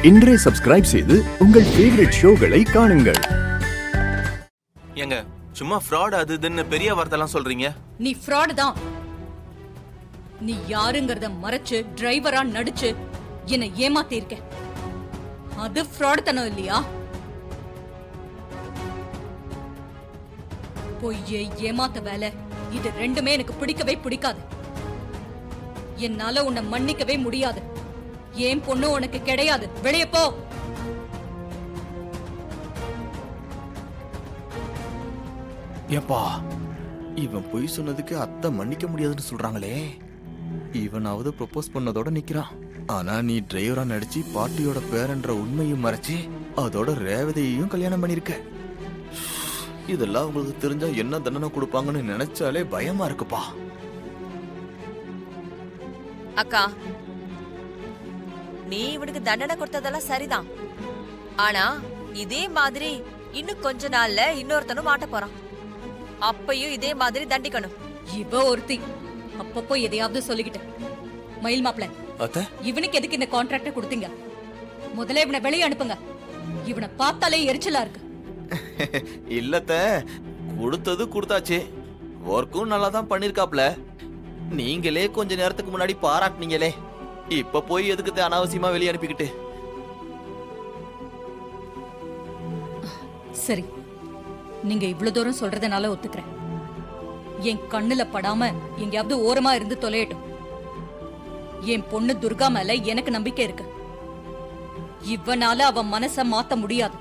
இன்றே சப்ஸ்கிரைப் செய்து உங்கள் ஃபேவரட் ஷோகளை காணுங்கள். ஏங்க சும்மா ஃப்ராட் அது இதுன்னு பெரிய வார்த்தைலாம் சொல்றீங்க. நீ ஃப்ராட் தான். நீ யாருங்கறத மறைச்சு டிரைவரா நடிச்சு என்ன ஏமாத்திருக்க. அது ஃப்ராட் தனம் இல்லையா? பொய்யே ஏமாத்த வேலை இது ரெண்டுமே எனக்கு பிடிக்கவே பிடிக்காது. என்னால உன்னை மன்னிக்கவே முடியாது. ஏன் பொண்ணு உனக்கு கிடையாது. வெளியே போ. ஏப்பா, இவன் பொய் சொன்னதுக்கு அத்தை மன்னிக்க முடியாதுன்னு சொல்றாங்களே. இவனாவது ப்ரொபோஸ் பண்ணதோட நிக்கிறான். ஆனா நீ டிரைவரா நடிச்சு பாட்டியோட பேரன்ற உண்மையும் மறைச்சு அதோட ரேவதியையும் கல்யாணம் பண்ணிருக்க. இதெல்லாம் உங்களுக்கு தெரிஞ்சா என்ன தண்டனை கொடுப்பாங்கன்னு நினைச்சாலே பயமா இருக்குப்பா. அக்கா, நீ இவனுக்கு தண்டனை கொடுத்ததெல்லாம் சரிதான். ஆனா இதே மாதிரி இன்னும் கொஞ்ச நாள்ல இன்னொருத்தனும் மாட்ட போறான். அப்பயும் இதே மாதிரி தண்டிக்கணும். இவ ஒருத்தி அப்பப்போ எதையாவது சொல்லிக்கிட்டு. மயில் மாப்பிள, இவனுக்கு எதுக்கு இந்த கான்ட்ராக்ட கொடுத்தீங்க? முதல்ல இவனை வெளியே அனுப்புங்க. இவனை பார்த்தாலே எரிச்சலா இருக்கு. இல்லத்த, கொடுத்தது கொடுத்தாச்சு. ஒர்க்கும் நல்லா தான் பண்ணிருக்காப்ல. நீங்களே கொஞ்ச நேரத்துக்கு முன்னாடி பாராட்டினீங்களே. இப்ப போய் எதுக்கு அனாவசியமா வெளியே அனுப்பிக்கிட்டு? சரி, நீங்க இவ்வளவு தூரம் சொல்றதுனால ஒத்துக்கிறேன். என் கண்ணுல படாம எங்கயாவது ஓரமா இருந்து தொலையட்டும். என் பொண்ணு துர்கா மேல எனக்கு நம்பிக்கை இருக்கு. இவனால அவ மனச மாத்த முடியாது.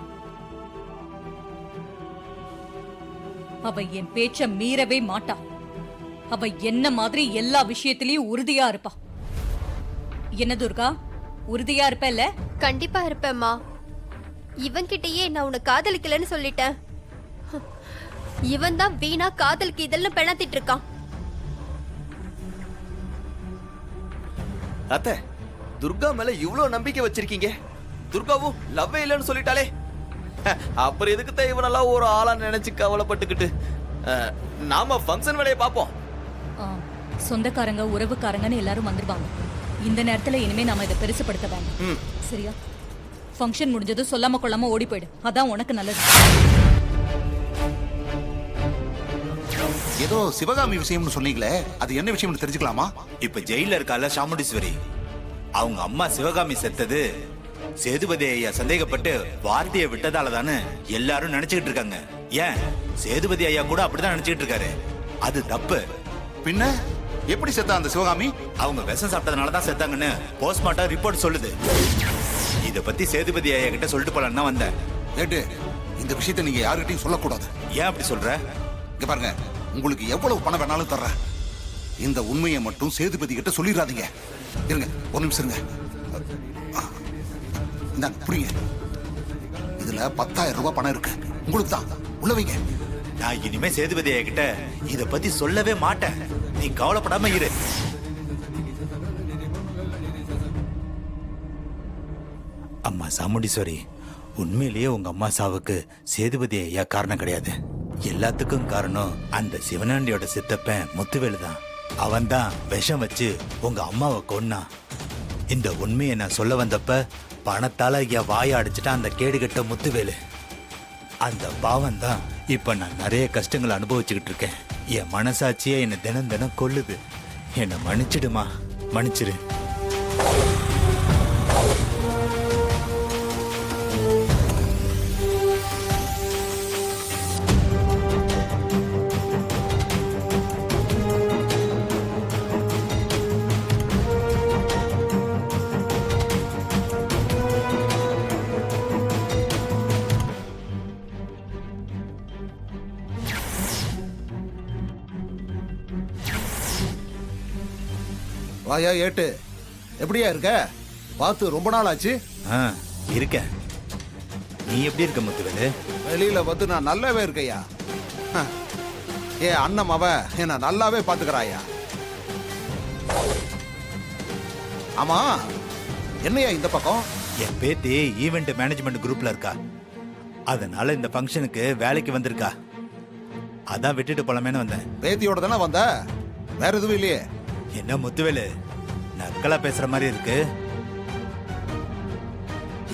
அவ என் பேச்ச மீறவே மாட்டா. அவ என்ன மாதிரி எல்லா விஷயத்திலயும் உறுதியா இருப்பா. என்ன துர்கா, உறுதியா இருப்பல்ல? கண்டிப்பா இருப்பேம்மா. இவன்கிட்டயே நான் உன்னை காதலிக்கலன்னு சொல்லிட்டேன். இவன் தான் வீணா காதலுக்கு இதெல்லாம் பெணாத்திட்டு இருக்கான். அத்தை, துர்கா மேல இவ்வளவு நம்பிக்கை வச்சிருக்கீங்க. துர்காவும் லவ்வே இல்லைன்னு சொல்லிட்டாலே. அப்புறம் எதுக்கு தான் இவனெல்லாம் ஒரு ஆளா நினைச்சு கவலைப்பட்டுக்கிட்டு? நாம ஃபங்க்ஷன் வேலையை பார்ப்போம். சொந்தக்காரங்க உறவுக்காரங்கன்னு எல்லாரும் வந்துருவாங்க. இந்த நேரத்துல இனிமே நாம இதை பெருசுப்படுத்த வேண்டாம். சரியா? ஃபங்க்ஷன் முடிஞ்சதும் சொல்லாம கொள்ளாம ஓடி போயிடு. அதான் உனக்கு நல்லது. ஏதோ சிவகாமி விஷயம்னு சொன்னீங்களே, அது என்ன விஷயம்னு தெரிஞ்சுக்கலாமா? இப்ப ஜெயில இருக்கால சாமுண்டீஸ்வரி, அவங்க அம்மா சிவகாமி செத்தது சேதுபதி ஐயா சந்தேகப்பட்டு வார்த்தையை விட்டதால தானே எல்லாரும் நினைச்சுக்கிட்டு இருக்காங்க. ஏன் சேதுபதி ஐயா கூட அப்படிதான் நினைச்சுக்கிட்டு இருக்காரு. அது தப்பு. பின்ன எப்படி செத்தா அந்த சிவகாமி? அவங்க விஷம் சாப்பிட்டதுனால தான் செத்தாங்கன்னு போஸ்ட்மார்ட்டம் ரிப்போர்ட் சொல்லுது. இத பத்தி சேதுபதி ஐயா கிட்ட சொல்லிட்டு போலான்னு தான் வந்தேன். ஏட்டு, இந்த விஷயத்தை நீங்க யாருக்கிட்டையும் சொல்லக்கூடாது. ஏன் அப்படி சொல்ற? இங்க பாருங்க, உங்களுக்கு எவ்வளவு பணம் வேணாலும் தர்றேன். இந்த உண்மையை மட்டும் சேதுபதி கிட்ட சொல்லிடாதீங்க. இருங்க, ஒரு நிமிஷம் இருங்க. இந்தாங்க, புரியுங்க. இதுல 10,000 ரூபாய் பணம் இருக்கு. உங்களுக்கு தான். உள்ள வைங்க. நான் இனிமே சேதுபதி ஐயா கிட்ட இத பத்தி சொல்லவே மாட்டேன். நீ கவலைப்படாம இரு. அம்மா சாமுண்டீஸ்வரி, உண்மையிலேயே உங்க அம்மா சாவுக்கு சேதுபதி ஐயா காரணம் கிடையாது. எல்லாத்துக்கும் காரணம் அந்த சிவனாண்டியோட சித்தப்பன் முத்துவேலு தான். அவன் தான் விஷம் வச்சு உங்க அம்மாவை கொன்னா. இந்த உண்மையை நான் சொல்ல வந்தப்ப பணத்தால என் வாயை அடிச்சுட்டா அந்த கேடுகட்ட முத்துவேலு. அந்த பாவம் தான் இப்ப நான் நிறைய கஷ்டங்களை அனுபவிச்சுக்கிட்டு இருக்கேன். என் மனசாட்சியே என்னை தினம் தினம் கொல்லுது. என்னை மன்னிச்சிடுமா, மன்னிச்சிரு. வாயா ஏட்டு, எப்படியா இருக்க? பார்த்து ரொம்ப நாள் ஆச்சு. இருக்க. நீ எப்படி இருக்க முத்துவேலு? வெளியில வந்து நான் நல்லாவே இருக்கையா. ஏ அண்ணன் அவ என்ன நல்லாவே பாத்துக்கிறாயா. ஆமா, என்னையா இந்த பக்கம்? என் பேத்தி ஈவெண்ட் மேனேஜ்மெண்ட் குரூப்ல இருக்கா. அதனால இந்த ஃபங்க்ஷனுக்கு வேலைக்கு வந்திருக்கா. அதான் விட்டுட்டு போலாமேன்னு வந்தேன். பேத்தியோட தானே வந்த? வேற எதுவும் இல்லையே? என்ன முத்துவேலு, நக்கலா பேசுற மாதிரி இருக்கு.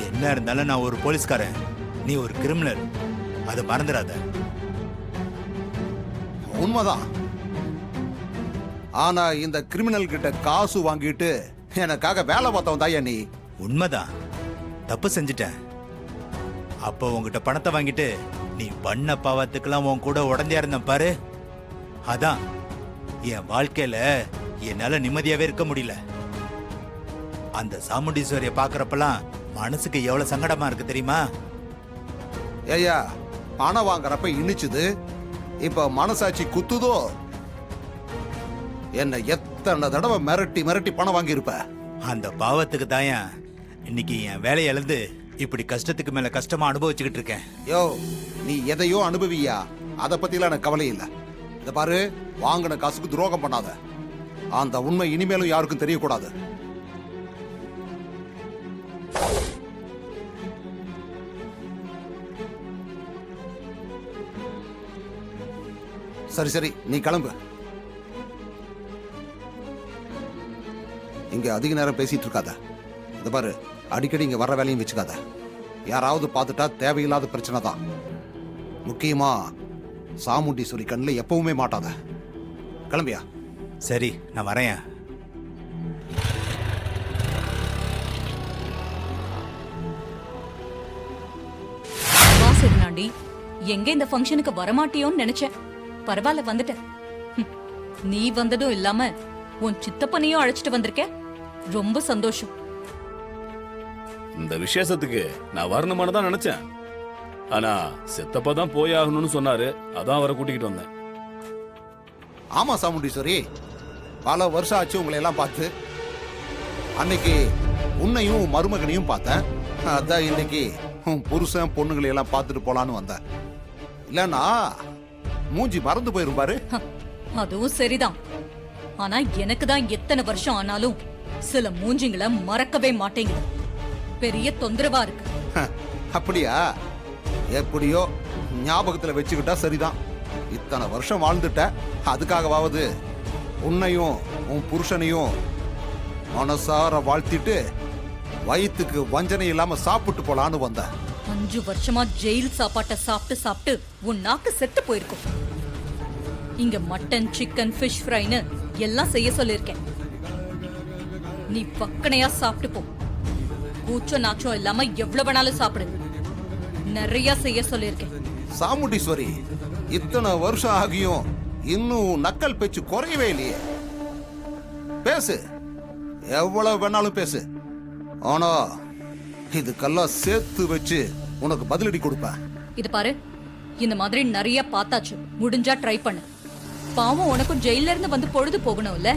என்ன இருந்தாலும் நான் ஒரு போலீஸ்காரன், நீ ஒரு கிரிமினல், அதை மறந்துடாத. உண்மைதான். ஆனா இந்த கிரிமினல் கிட்ட காசு வாங்கிட்டு எனக்காக வேலை பார்த்தவன் தாயா நீ. உண்மைதான், தப்பு செஞ்சுட்டேன். அப்போ உங்ககிட்ட பணத்தை வாங்கிட்டு நீ பண்ண பாவத்துக்கெல்லாம் உன் கூட உடந்தையா இருந்தேன் பாரு. அதான் என் வாழ்க்கையில என்னால நிம்மதியாவே இருக்க முடியல. அந்த சாமுண்டீஸ்வரிய பாக்குறப்பெல்லாம் மனசுக்கு எவ்வளவு சங்கடமா இருக்கு தெரியுமா? ஏய்யா, பணம் வாங்குறப்ப இனிச்சுது, இப்ப மனசாட்சி குத்துதோ? என்ன எத்தனை தடவை மிரட்டி மிரட்டி பணம் வாங்கியிருப்ப. அந்த பாவத்துக்கு தாயா இன்னைக்கு என் வேலையை இழந்து இப்படி கஷ்டத்துக்கு மேல கஷ்டமா அனுபவிச்சுக்கிட்டு இருக்கேன். யோ, நீ எதையோ அனுபவியா, அத பத்திலாம் எனக்கு கவலை இல்ல. இத பாரு, வாங்கின காசுக்கு துரோகம் பண்ணாத. அந்த உண்மை இனிமேலும் யாருக்கும் தெரியக்கூடாது. சரி சரி, நீ கிளம்பு. இங்க அதிக நேரம் பேசிட்டு இருக்காத. இத பாரு, அடிக்கடி இங்க வர்ற வேலையும் வச்சுக்காத. யாராவது பார்த்துட்டா தேவையில்லாத பிரச்சனை தான். முக்கியமா சாமுண்டீஸ்வரி கண்ணில் எப்பவுமே மாட்டாத. கிளம்பியா? சரி, நான் வரேன். வா சிறுநாண்டி, எங்க இந்த ஃபங்க்ஷனுக்கு வரமாட்டியோன்னு நினைச்சேன். பரவாயில்ல, வந்துட்டேன். நீ வந்ததும் இல்லாம உன் சித்தப்பனையும் அழைச்சிட்டு வந்திருக்க. ரொம்ப சந்தோஷம். இந்த விசேஷத்துக்கு நான் வரணுமானு தான் நினைச்சேன். ஆனா சித்தப்பா தான் போய் ஆகணும்னு சொன்னாரு, அதான் அவரை கூட்டிக்கிட்டு வந்தேன். ஆமா சாமுண்டீஸ்வரி, பல வருஷம் ஆச்சு உங்களை எல்லாம் பார்த்து. அன்னைக்கு உன்னையும் மருமகனையும் பார்த்தேன். அதான் இன்னைக்கு உன் புருஷன் பொண்ணுங்களை எல்லாம் பார்த்துட்டு போலான்னு வந்தேன். இல்லன்னா மூஞ்சி மறந்து போயிரும் பாரு. அதுவும் சரிதான். ஆனா எனக்கு தான் எத்தனை வருஷம் ஆனாலும் சில மூஞ்சிங்களை மறக்கவே மாட்டேங்குது. பெரிய தொந்தரவா இருக்கு. அப்படியா? எப்படியோ ஞாபகத்துல வச்சுக்கிட்டா சரிதான். இத்தனை வருஷம் வாழ்ந்துட்ட, அதுக்காகவாவது உன்னையும் உன் புருஷனையும் மனசார வாழ்த்திட்டு வயிற்றுக்கு வஞ்சனை இல்லாம சாப்பிட்டு போலான்னு வந்த. 5 வருஷமா ஜெயில் சாப்பாட்டை சாப்பிட்டு சாப்பிட்டு உன் நாக்கு செத்து போயிருக்கும். இங்க மட்டன், சிக்கன், ஃபிஷ் ஃப்ரைன்னு எல்லாம் செய்ய சொல்லிருக்கேன். நீ பக்கனையா சாப்பிட்டு போ. கூச்சம் நாச்சம் இல்லாம எவ்வளவு வேணாலும் சாப்பிடு. நிறைய செய்ய சொல்லிருக்கேன். சாமுண்டீஸ்வரி, இத்தனை வருஷம் ஆகியும் இன்னும் நக்கல் பேச்சு குறையவே இல்லையே. பேசு, எவ்வளவு வேணாலும் பேசு. ஆனா இதுக்கெல்லாம் சேர்த்து வச்சு உனக்கு பதிலடி கொடுப்பேன். இது பாரு, இந்த மாதிரி நிறைய பார்த்தாச்சு. முடிஞ்சா ட்ரை பண்ணு. பாவம், உனக்கும் ஜெயில இருந்து வந்து பொழுது போகணும்ல.